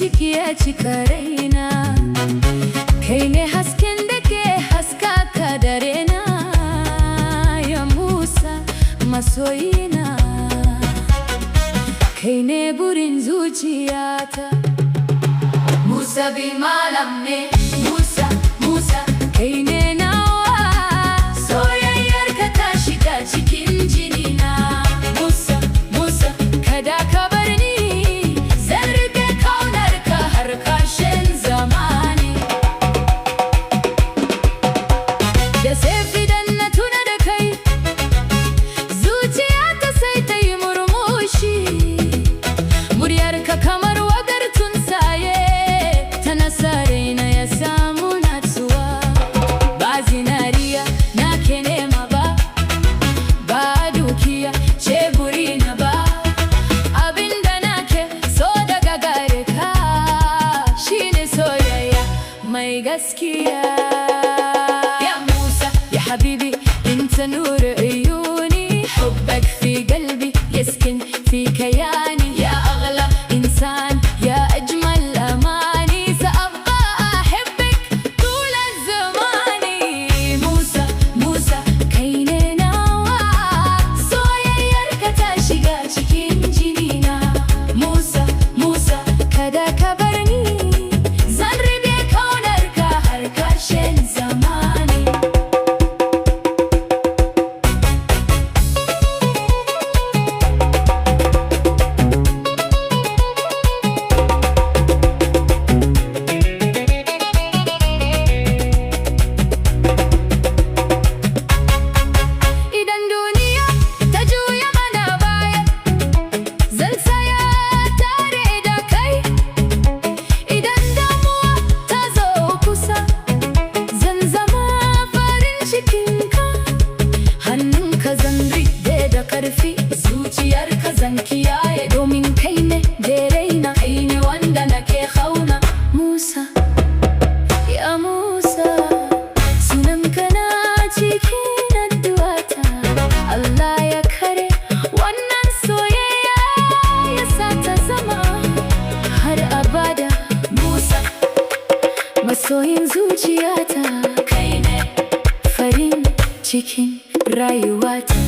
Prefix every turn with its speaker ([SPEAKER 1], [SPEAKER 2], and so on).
[SPEAKER 1] ciki ya cika raina. Kai ne hasken da ke haskaka darena, ya Musa masoyina. Kai ne burin zuciyata. Musa bin malam ne, Musa, Musa. Kai ne nawa, soyayyarka ta shiga cikin jinina. Musa, Musa, kada ka bar ni, zan riƙe ƙaunarka har ƙarshen zamani. Da safe idan na tuna da kai, zuciyata sai ta yi murmushi. Muryarka kamar waƙar tsuntsaye, tana sa raina ya samu natsuwa. Ba zinariya nake nema ba, ba dukiya ce burina ba. Abinda nake so daga gare ka shine soyayya mai gaskiya. Ya Musa ya habibi inta nur عيوني حبك في قلبي يسكن في كياني. يا أغلى إنسان يا أجمل أماني، سأبقى أحبك طول الزمان. موسى موسى kai ne nawa, soyayyarka ta shiga cikin jinina. Musa Musa kada ka bar ni, zan riƙe ƙaunarka har ƙarshen zamani. Idan duniya ta juya mana baya, zan tsaya tare da kai. Idan damuwa ta zo kusa, zan zama farin cikinka. Hannunka zan riƙe da ƙarfi, zuciyarka zan kiyaye, domin kai ne da raina, kai ne wanda nake ƙauna. Musa ya Musa, sunanka na cikin addu'ata. Allah ya kare wannan soyayya, ya sa ta zama har abada. Musa masoyin zuciyata, kai ne farin cikin rayuwata.